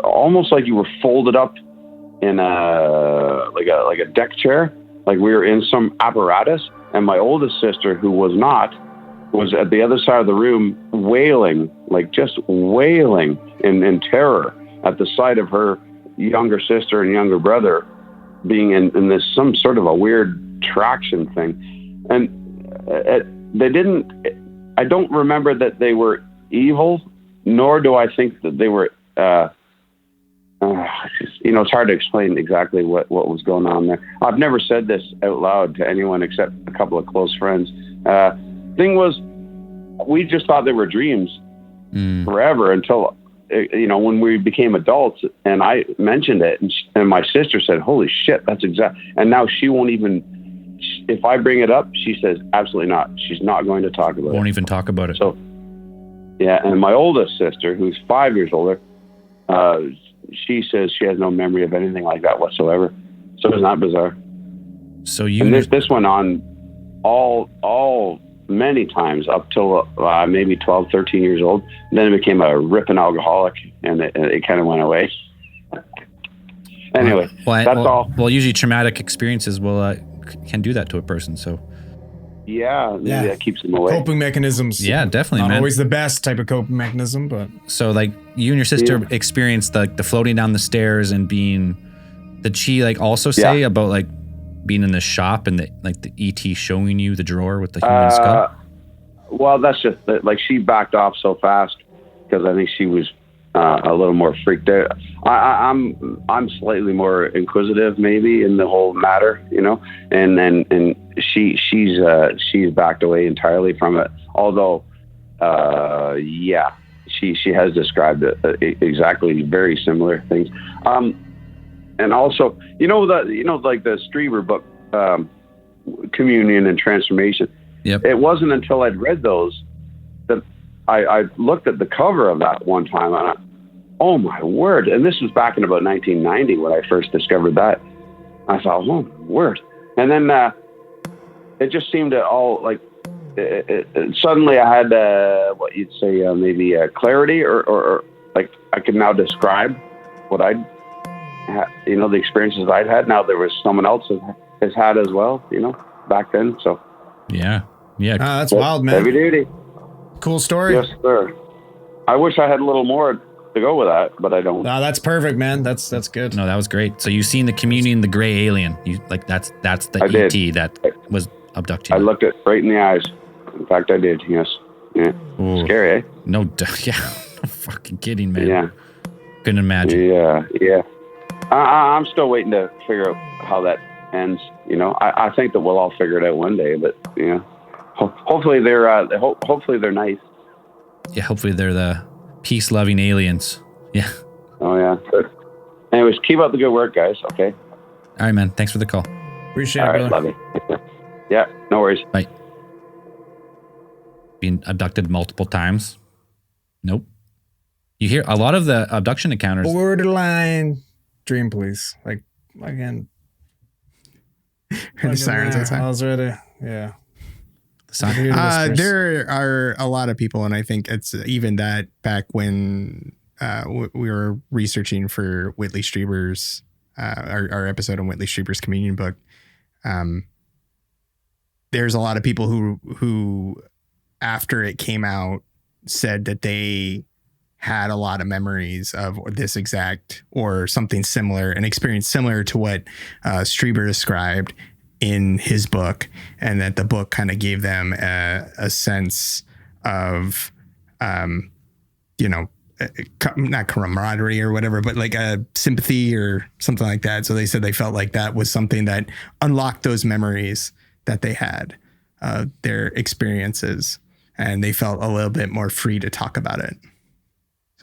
almost like you were folded up in like a deck chair, like we were in some apparatus. And my oldest sister, who was at the other side of the room, wailing, like just wailing in terror at the sight of her younger sister and younger brother being in this some sort of a weird traction thing, and they didn't. I don't remember that they were evil, nor do I think that they were. It's hard to explain exactly what was going on there. I've never said this out loud to anyone except a couple of close friends. Thing was, we just thought they were dreams forever until, when we became adults, and I mentioned it, and my sister said, "Holy shit, that's exact." And now she won't even, if I bring it up, she says, absolutely not. She's not going to talk about it. Won't even talk about it. So, yeah, and my oldest sister, who's 5 years older, she says she has no memory of anything like that whatsoever. So isn't that bizarre? So you and this went on all many times up till maybe 12, 13 years old. And then it became a ripping alcoholic, and it kind of went away. Anyway, that's all. Well, usually traumatic experiences can do that to a person. So yeah, that keeps them away. Coping mechanisms. Yeah, definitely, Not man. always the best type of coping mechanism, but So like you and your sister experienced the floating down the stairs and being. Did she also say about being in the shop and the ET showing you the drawer with the human skull? Well, that's just she backed off so fast because I think she was a little more freaked out. I'm slightly more inquisitive maybe in the whole matter, and she's backed away entirely from it. Although, she has described exactly very similar things. And also, the Strieber book, Communion and Transformation. Yep. It wasn't until I'd read those that I looked at the cover of that one time, and oh my word! And this was back in about 1990 when I first discovered that. I thought, oh my word! And then it just seemed to all suddenly I had what you'd say maybe clarity, or I could now describe what I'd. The experiences I'd had. Now there was someone else has had as well, back then. So yeah. that's wild, man. Heavy duty. Cool story. Yes, sir. I wish I had a little more to go with that, but I don't. No, that's perfect, man. That's good. No, that was great. So you've seen the Communion, the gray alien. That's the I ET did. that was abducted. I looked it right in the eyes. In fact, I did. Yes. Yeah. Ooh. Scary, eh? No, yeah. No fucking kidding, man. Yeah. Couldn't imagine. Yeah. I'm still waiting to figure out how that ends. I think that we'll all figure it out one day, but hopefully they're nice. Yeah, hopefully they're the peace-loving aliens. Yeah. Oh yeah. Good. Anyways, keep up the good work, guys. Okay. All right, man. Thanks for the call. Appreciate All it, right, brother. love you. Yeah, no worries. Bye. Being abducted multiple times? Nope. You hear a lot of the abduction encounters. Borderline dream police. Again. The sirens outside. I was ready. Yeah. There are a lot of people, and I think it's even that back when we were researching for Whitley Strieber's our episode on Whitley Strieber's Communion book. There's a lot of people who after it came out said that they had a lot of memories of this exact or something similar, an experience similar to what Strieber described in his book, and that the book kind of gave them a sense of, not camaraderie or whatever, but like a sympathy or something like that. So they said they felt like that was something that unlocked those memories that they had, their experiences, and they felt a little bit more free to talk about it.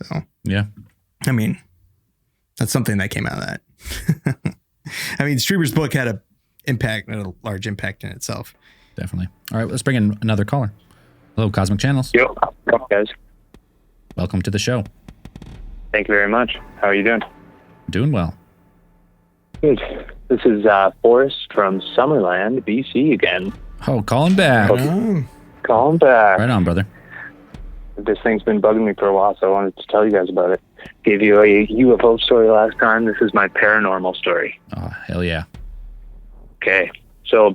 So, yeah, I mean, that's something that came out of that. I mean, Strieber's book had a large impact in itself. Definitely. All right, let's bring in another caller. Hello, Cosmic Channels. Yo, what's up, guys? Welcome to the show. Thank you very much. How are you doing? Doing well. Good. This is Forrest from Summerland, BC again. Oh, calling back. Calling back. Right on, brother. This thing's been bugging me for a while, so I wanted to tell you guys about it. Gave you a UFO story last time. This is my paranormal story. Oh, hell yeah. Okay. So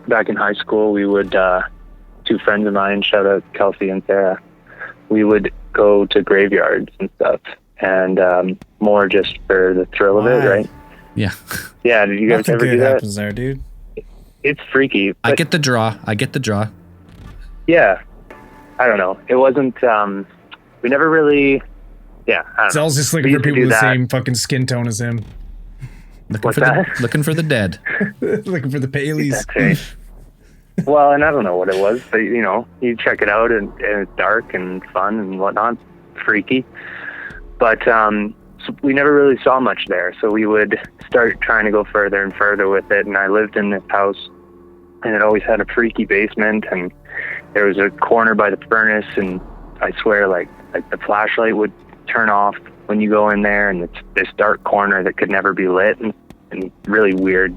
back in high school, we would, two friends of mine, shout out Kelsey and Sarah, we would go to graveyards and stuff, and more just for the thrill of it, right? Yeah. Yeah, did you guys Nothing ever good do that? happens there, dude. It's freaky. I but get the draw. yeah, I don't know. It wasn't. We never really. Yeah, I don't know. Zell's just looking We for used to people do with the that. same fucking skin tone as him. What's that? Looking for the dead. Looking for the Paleys. That's right. Well, and I don't know what it was, but you know, you check it out and it's dark and fun and whatnot, freaky. But so we never really saw much there, so we would start trying to go further and further with it. And I lived in this house, and it always had a freaky basement, and there was a corner by the furnace, and I swear, like the flashlight would turn off when you go in there, and it's this dark corner that could never be lit, and really weird.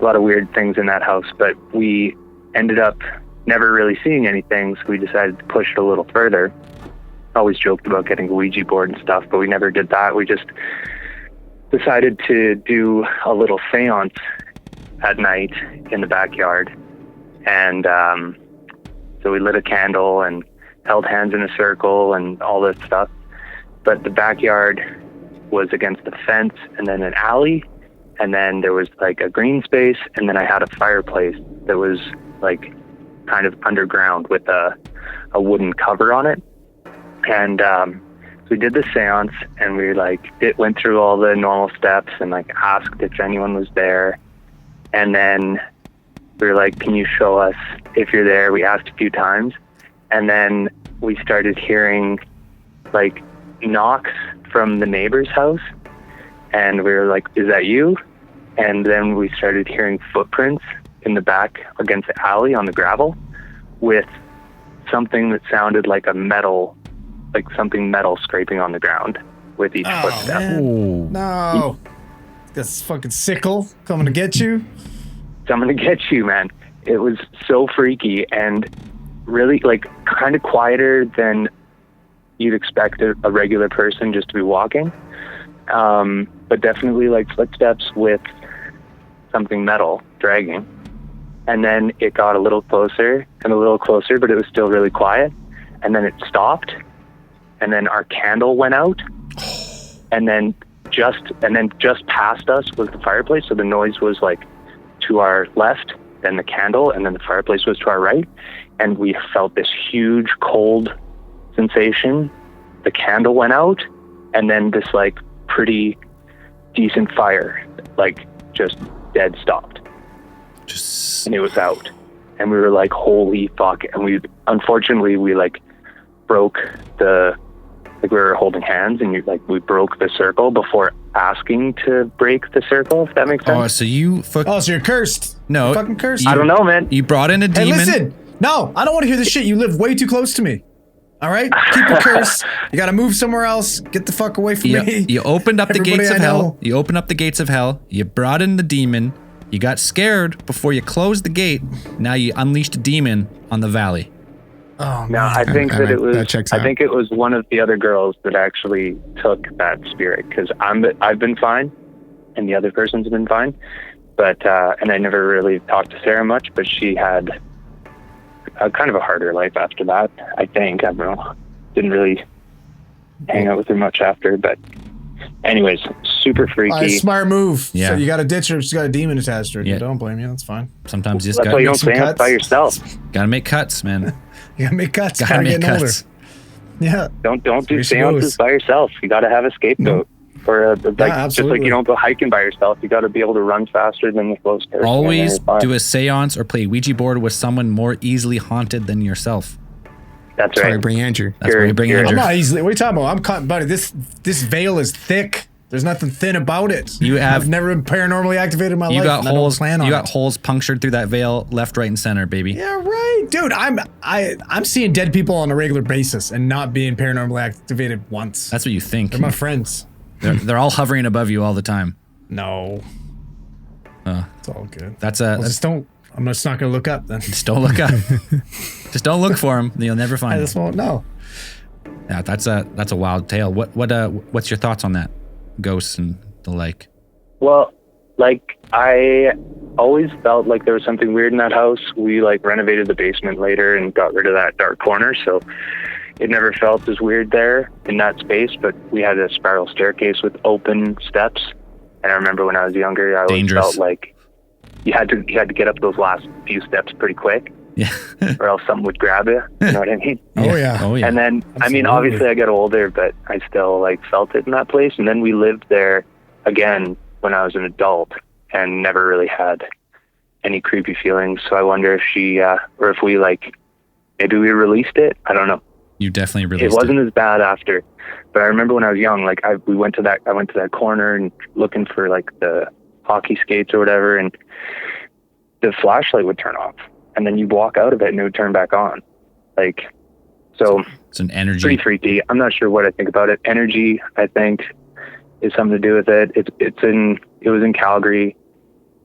A lot of weird things in that house, but we ended up never really seeing anything, so we decided to push it a little further. Always joked about getting a Ouija board and stuff, but we never did that. We just decided to do a little seance at night in the backyard. And so we lit a candle and held hands in a circle and all this stuff. But the backyard was against the fence and then an alley. And then there was like a green space, and then I had a fireplace that was like kind of underground with a wooden cover on it. And so we did the seance, and we went through all the normal steps and like asked if anyone was there. And then we were like, "Can you show us if you're there?" We asked a few times, and then we started hearing like knocks from the neighbor's house, and we were like, "Is that you?" And then we started hearing footprints in the back against the alley on the gravel with something that sounded like something metal scraping on the ground with each footstep. Man. No. This fucking sickle coming to get you. Coming to get you, man. It was so freaky and really like kind of quieter than you'd expect a regular person just to be walking. But definitely like footsteps with something metal dragging. And then it got a little closer and a little closer, but it was still really quiet. And then it stopped. And then our candle went out. And then just past us was the fireplace. So the noise was like to our left, then the candle, and then the fireplace was to our right. And we felt this huge cold sensation. The candle went out, and then this like pretty decent fire, like just dead stopped. And it was out. And we were like, holy fuck. And we like broke we were holding hands, and we broke the circle before asking to break the circle, if that makes sense. Oh, so you so you're cursed. No. You're fucking cursed. I don't know, man. You brought in a Hey, demon. listen. No, I don't want to hear this shit. You live way too close to me. All right? Keep your curse. You got to move somewhere else. Get the fuck away from me. You opened up the Everybody gates of I hell. know. You opened up the gates of hell. You brought in the demon. You got scared before you closed the gate. Now you unleashed a demon on the valley. Oh, No, man. I think that it was. that checks I out. think it was one of the other girls that actually took that spirit, because I've been fine, and the other person's been fine, but and I never really talked to Sarah much, but she had a kind of a harder life after that. I think I don't know. Didn't really hang out with her much after, but anyways, super freaky. Smart move. Yeah. So you got a ditch her. She's got a demon attached to her. Yeah. Don't blame you. That's fine. Sometimes you just That's why you gotta, don't some seance cuts. by yourself. gotta make cuts, man. You got to make cuts. Gotta Gotta make get cuts. older. Yeah. Don't do There she seances goes. by yourself. You got to have a scapegoat. Or just like absolutely. you don't go hiking by yourself, you got to be able to run faster than the close person. Always and then you're fine. do a seance or play Ouija board with someone more easily haunted than yourself. That's Sorry, right. bring Andrew. That's where you bring You're- I'm Andrew. not easily. What are you talking about? I'm caught, buddy. This veil is thick. There's nothing thin about it. I've never been paranormally activated in my You life. got and I don't holes. plan on You got it. holes punctured through that veil, left, right, and center, baby. Yeah, right, dude. I'm seeing dead people on a regular basis and not being paranormally activated once. That's what you think. They're my friends. They're all hovering above you all the time. No, it's all good. That's Well, I'm just not gonna look up then. just don't look up. Just don't look for them. You'll never I find just them. won't know. Yeah, that's a wild tale. What's your thoughts on that? Ghosts and the like. Well, like I always felt like there was something weird in that house. We like renovated the basement later and got rid of that dark corner, so it never felt as weird there in that space. But we had a spiral staircase with open steps, And I remember when I was younger, I always Dangerous. felt like you had to get up those last few steps pretty quick, Yeah. or else something would grab you. You know what I mean? Oh yeah. Oh yeah. And then, I mean, Absolutely. obviously I got older, but I still like felt it in that place. And then we lived there again when I was an adult and never really had any creepy feelings. So I wonder if she, or if we like, maybe we released it. I don't know. You definitely It released wasn't as bad after, but I remember when I was young, like I went to that corner and looking for like the hockey skates or whatever, and the flashlight would turn off, and then you'd walk out of it and it would turn back on. Like, so It's an energy. pretty freaky. I'm not sure what I think about it. Energy, I think, is something to do with it. It was in Calgary,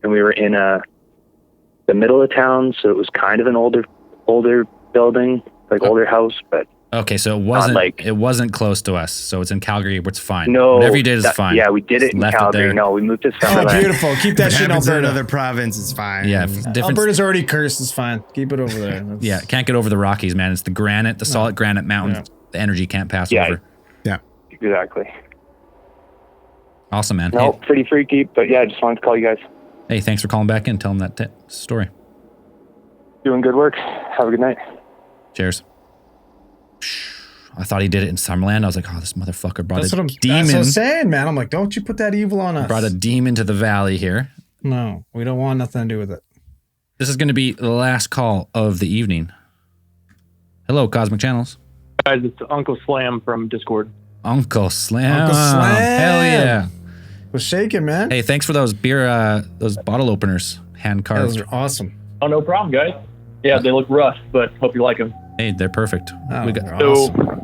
and we were in the middle of town, so it was kind of an older building, like older house, but Okay, so it wasn't close to us. So it's in Calgary, it's fine. no. Whatever you did is fine. Yeah, we did it in Left it Calgary. there. No, we moved to Oh, Summerland. beautiful. Keep that If it shit in happens in Alberta. another province, it's fine. Yeah, different. Alberta's already cursed. It's fine. Keep it over there. That's- Yeah, can't get over the Rockies, man. It's the granite, the solid granite mountains. The energy can't pass Yeah. over. Yeah. Exactly. Awesome, man. No, pretty freaky, but yeah, I just wanted to call you guys. Hey, thanks for calling back in. Tell them that story. Doing good work. Have a good night. Cheers. I thought he did it in Summerland. I was like, oh, this motherfucker brought That's a what I'm demon. saying, man. I'm like, don't you put that evil on us. Brought a demon to the valley here. No, we don't want nothing to do with it. This is going to be the last call of the evening. Hello, Cosmic Channels. Guys, it's Uncle Slam from Discord. Uncle Slam. Uncle Slam. Hell yeah. Was shaking, man. Hey, thanks for those beer, those bottle openers, hand Those carved. are awesome. Oh, no problem, guys. Yeah, they look rough, but hope you like them. Hey, they're perfect. Oh, We got- they're So, awesome.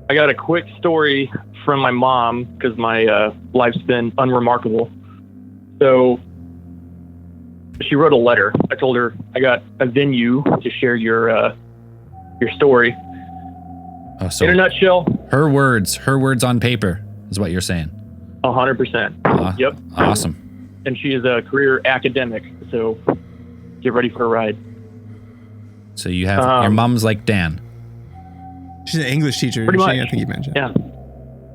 I got a quick story from my mom because my life's been unremarkable. So, she wrote a letter. I told her I got a venue to share your story. Oh, so In a nutshell, her words on paper is what you're saying. 100%. Yep. Awesome. And she is a career academic, so get ready for a ride. So you have your mom's like Dan. She's an English teacher. Pretty isn't she? much. I think you mentioned. Yeah.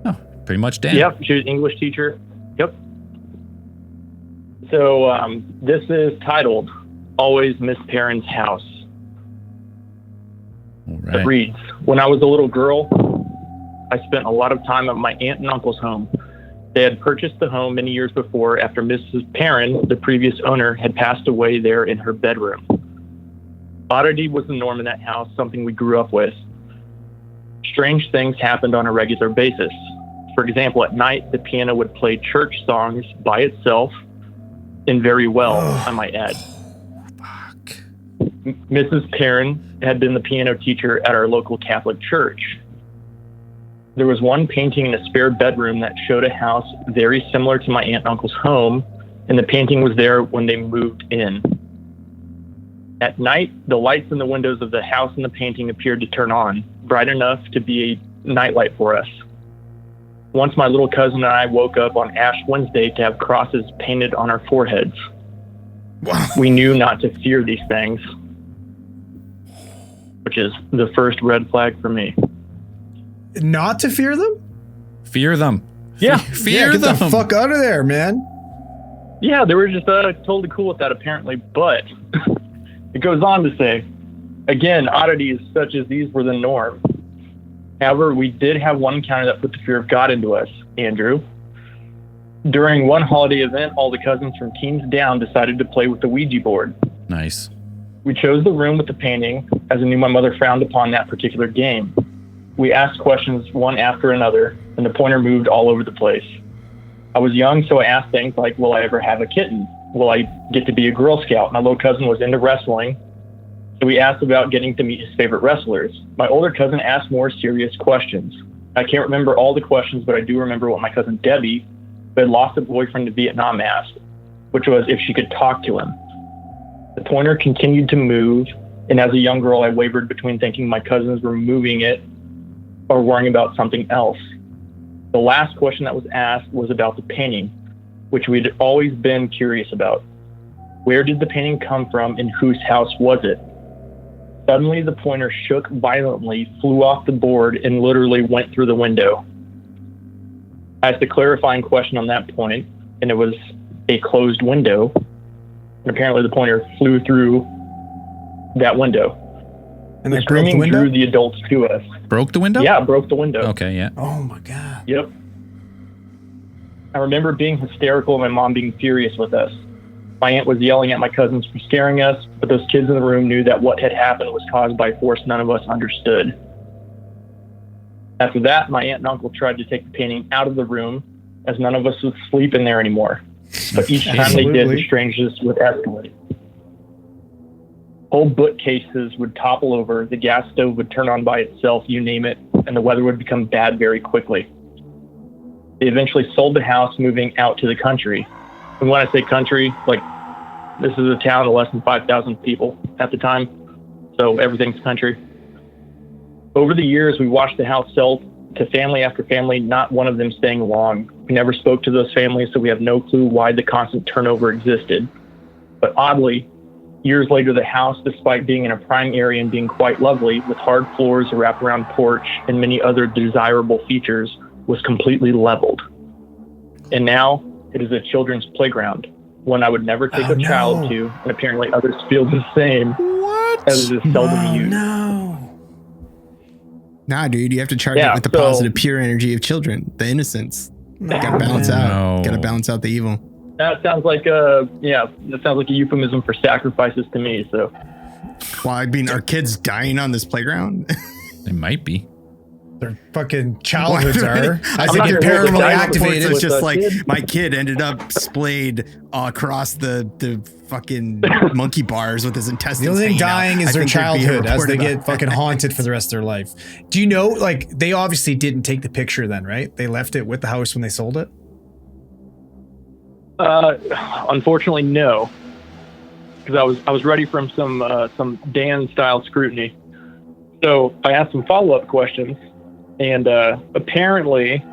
Oh, pretty much Dan. Yep, she was an English teacher. Yep. So this is titled "Always Miss Perrin's House." All It right. reads, when I was a little girl, I spent a lot of time at my aunt and uncle's home. They had purchased the home many years before after Mrs. Perrin, the previous owner, had passed away there in her bedroom. Oddity was the norm in that house, something we grew up with. Strange things happened on a regular basis. For example, at night, the piano would play church songs by itself, and very well, I might add. Fuck. Mrs. Perrin had been the piano teacher at our local Catholic church. There was one painting in a spare bedroom that showed a house very similar to my aunt and uncle's home, and the painting was there when they moved in. At night, the lights in the windows of the house in the painting appeared to turn on, bright enough to be a nightlight for us. Once my little cousin and I woke up on Ash Wednesday to have crosses painted on our foreheads. We knew not to fear these things, which is the first red flag for me. Not to fear them? Fear them. Yeah. Fear Get them. the fuck out of there, man. Yeah, they were just totally cool with that apparently, but it goes on to say, again, oddities such as these were the norm. However, we did have one encounter that put the fear of God into us, Andrew. During one holiday event, all the cousins from teens down decided to play with the Ouija board. Nice. We chose the room with the painting, as I knew my mother frowned upon that particular game. We asked questions one after another, and the pointer moved all over the place. I was young, so I asked things like, will I ever have a kitten? Will I get to be a Girl Scout? My little cousin was into wrestling, so we asked about getting to meet his favorite wrestlers. My older cousin asked more serious questions. I can't remember all the questions, but I do remember what my cousin Debbie, who had lost a boyfriend to Vietnam, asked, which was if she could talk to him. The pointer continued to move, and as a young girl, I wavered between thinking my cousins were moving it or worrying about something else. The last question that was asked was about the painting, which we'd always been curious about. Where did the painting come from and whose house was it? Suddenly, the pointer shook violently, flew off the board, and literally went through the window. I asked a clarifying question on that point, and it was a closed window. And apparently the pointer flew through that window. And they broke the Screaming window? drew the adults to us. Broke the window? Yeah, broke the window. Okay, yeah. Oh my God. Yep. I remember being hysterical and my mom being furious with us. My aunt was yelling at my cousins for scaring us, but those kids in the room knew that what had happened was caused by a force none of us understood. After that, my aunt and uncle tried to take the painting out of the room, as none of us would sleep in there anymore. But each time they did, the strangeness would escalate. Whole bookcases would topple over, the gas stove would turn on by itself, you name it, and the weather would become bad very quickly. They eventually sold the house, moving out to the country. And when I say country, like, this is a town of less than 5,000 people at the time, so everything's country. Over the years, we watched the house sell to family after family, not one of them staying long. We never spoke to those families, so we have no clue why the constant turnover existed. But oddly, years later, the house, despite being in a prime area and being quite lovely, with hard floors, a wraparound porch, and many other desirable features, was completely leveled. And now it is a children's playground, one I would never take a child to, and apparently others feel the same. What? As it is seldom used. No. Nah, dude, you have to charge it with the positive, pure energy of children, the innocence. Gotta balance out. Gotta balance out the evil. That sounds like that sounds like a euphemism for sacrifices to me. So, well, I mean, are kids dying on this playground? They might be. Their fucking childhoods are. I think get paranormally activated. It's just like my kid ended up splayed across the fucking monkey bars with his intestines. The only thing dying is their childhood as they get fucking that. haunted for the rest of their life. Do you know, like, they obviously didn't take the picture then, right? They left it with the house when they sold it? Unfortunately, no. Because I was ready for some Dan-style scrutiny. So I asked some follow-up questions. And apparently,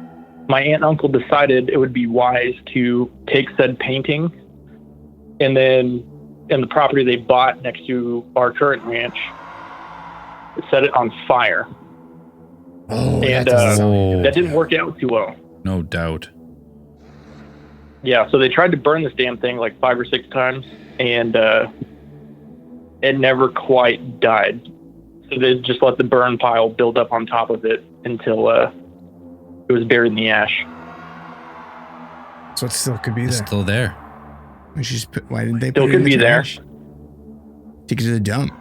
my aunt and uncle decided it would be wise to take said painting and then in the property they bought next to our current ranch, set it on fire. Oh, and that didn't work out too well. No doubt. Yeah, so they tried to burn this damn thing like 5 or 6 times, and it never quite died. So they just let the burn pile build up on top of it until it was buried in the ash. So it still could be there. It's still there. Why didn't they still put it in could the be there? trash? Take it to the dump.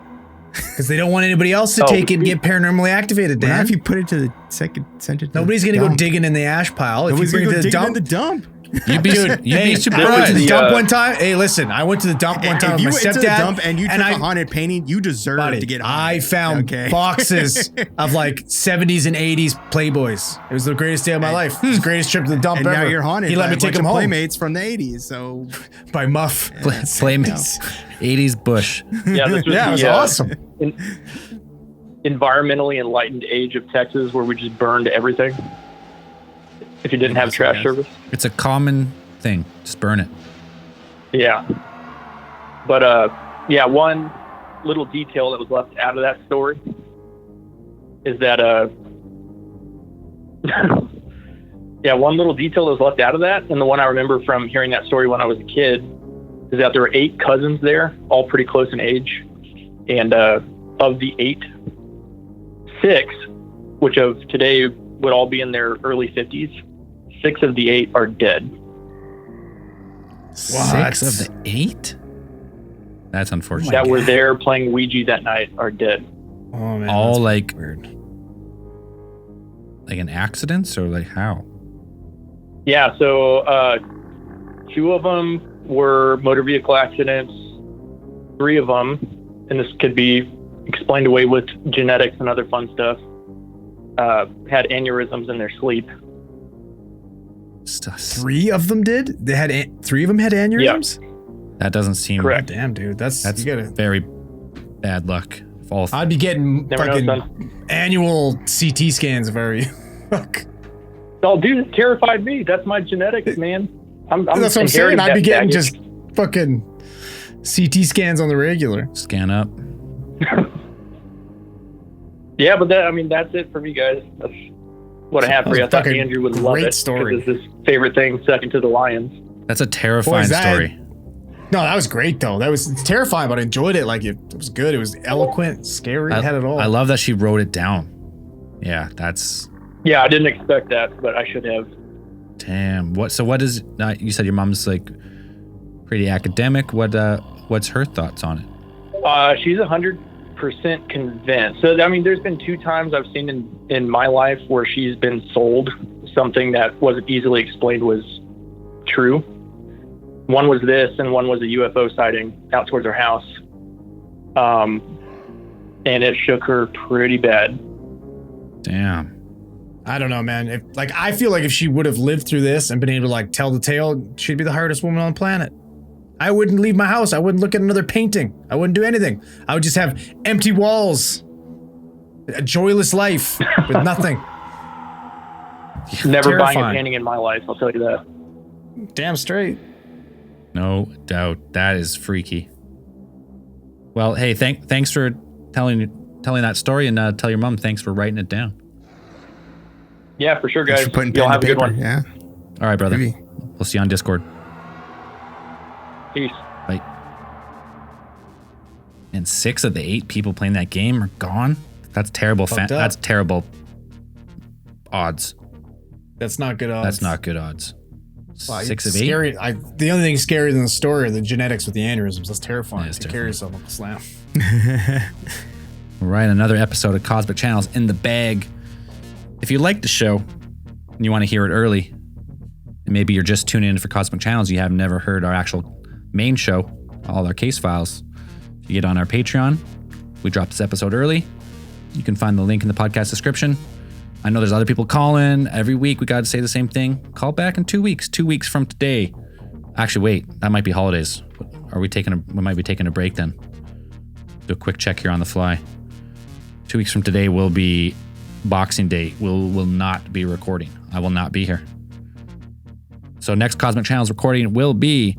Because they don't want anybody else to take it and get paranormally activated, Dan. What if you put it to the send it to Nobody's the going to go dump? digging in the ash pile. Nobody's if you going bring to it go to the digging dump, in the dump. You'd be, Dude, you'd be I surprised. went to the dump one time. Hey, listen, I went to the dump one time If with you my went to the stepdad. dump and you took a haunted painting, you deserve to get haunted. I found boxes of like 70s and 80s Playboys. It was the greatest day of my life. It was the greatest trip to the dump And ever. now you're haunted. He let by me a take bunch him of home. Playmates from the 80s. So by Muff. Playmates. 80s Bush. Yeah, this was Yeah, it was awesome. Environmentally enlightened age of Texas where we just burned everything. If you didn't have trash service. It's a common thing. Just burn it. Yeah. But, one little detail that was left out of that story is that, one little detail that was left out of that, and the one I remember from hearing that story when I was a kid, is that there were 8 cousins there, all pretty close in age. And of the 8, 6, which of today would all be in their early 50s, 6 of the 8 are dead. 6 of the 8? That's unfortunate. That were there playing Ouija that night are dead. Oh, man. All like weird. Like an accidents or like how? Yeah, so 2 of them were motor vehicle accidents. 3 of them, and this could be explained away with genetics and other fun stuff, had aneurysms in their sleep. 3 of them did? They had 3 of them had aneurysms? That doesn't seem Correct. Damn, dude. That's That's you gotta, very bad luck. If all I'd be getting Never know, fucking son. annual CT scans if I were you. Fuck. Oh, dude, it terrified me. That's my genetics, man. I'm That's what I'm saying. inheriting I'd be that getting baggage. just fucking CT scans on the regular. scan up. Yeah, but that's it for me, guys. what I have for you. I thought fucking Andrew would love great it. story. It's his favorite thing, second to the Lions. That's a terrifying Boy, that- story. No, that was great though. That was terrifying, but I enjoyed it. Like it was good. It was eloquent, scary. It had it all. I love that she wrote it down. Yeah, that's Yeah, I didn't expect that, but I should have. damn. What is? You said your mom's like pretty academic. What's her thoughts on it? She's 100% convinced. So, I mean, there's been 2 times I've seen in my life where she's been sold something that wasn't easily explained was true. One was this, and one was a UFO sighting out towards her house. And it shook her pretty bad. Damn. I don't know, man. I feel like if she would have lived through this and been able to like tell the tale, she'd be the hardest woman on the planet. I wouldn't leave my house. I wouldn't look at another painting. I wouldn't do anything. I would just have empty walls, a joyless life with nothing. Never buying a Terrifying. painting in my life, I'll tell you that. Damn straight. No doubt. That is freaky. Well, hey, thanks for telling that story, and tell your mom thanks for writing it down. Yeah, for sure, Thanks guys. for putting Y'all pen have to a good paper. one. Yeah. All right, brother. Maybe. We'll see you on Discord. Peace. Bye. And 6 of the 8 people playing that game are gone. That's terrible. Fucked up. That's terrible odds. That's not good odds. That's not good odds. Wow, 6 of it's 8. scary. The only thing scarier than the story are the genetics with the aneurysms. That's terrifying. Yeah, it's Take care of yourself, Uncle Slam. All right, another episode of Cosmic Channels in the bag. If you like the show and you want to hear it early, and maybe you're just tuning in for Cosmic Channels, you have never heard our actual main show, all our case files. If you get on our Patreon, we drop this episode early. You can find the link in the podcast description. I know there's other people calling every week. We got to say the same thing. Call back in 2 weeks. 2 weeks from today. Actually, wait. That might be holidays. We might be taking a break then. Do a quick check here on the fly. 2 weeks from today will be Boxing Day. Will not be recording. I will not be here. So next Cosmic Channels recording will be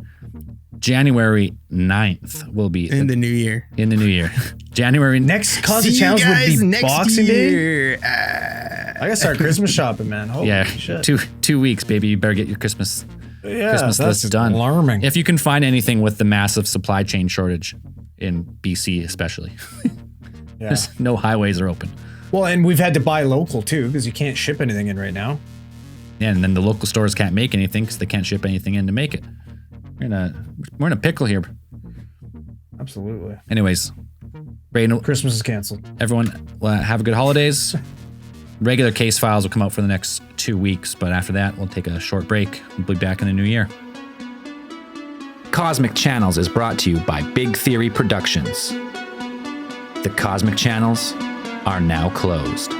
January 9th. Will be In the new year. in the new year. January Next Cosmic See you Channels would guys be next Boxing Day. year. I gotta start Christmas shopping, man. Holy Yeah, shit. 2 weeks, baby. You better get your Christmas That's list done. alarming. If you can find anything with the massive supply chain shortage in BC, especially, Yeah. There's no highways are open. Well, and we've had to buy local too because you can't ship anything in right now. Yeah, and then the local stores can't make anything because they can't ship anything in to make it. We're in a pickle here. Absolutely. Anyways, Braden, Christmas is canceled. everyone, have a good holidays. Regular case files will come out for the next 2 weeks, but after that, we'll take a short break. We'll be back in the new year. Cosmic Channels is brought to you by Big Theory Productions. The Cosmic Channels are now closed.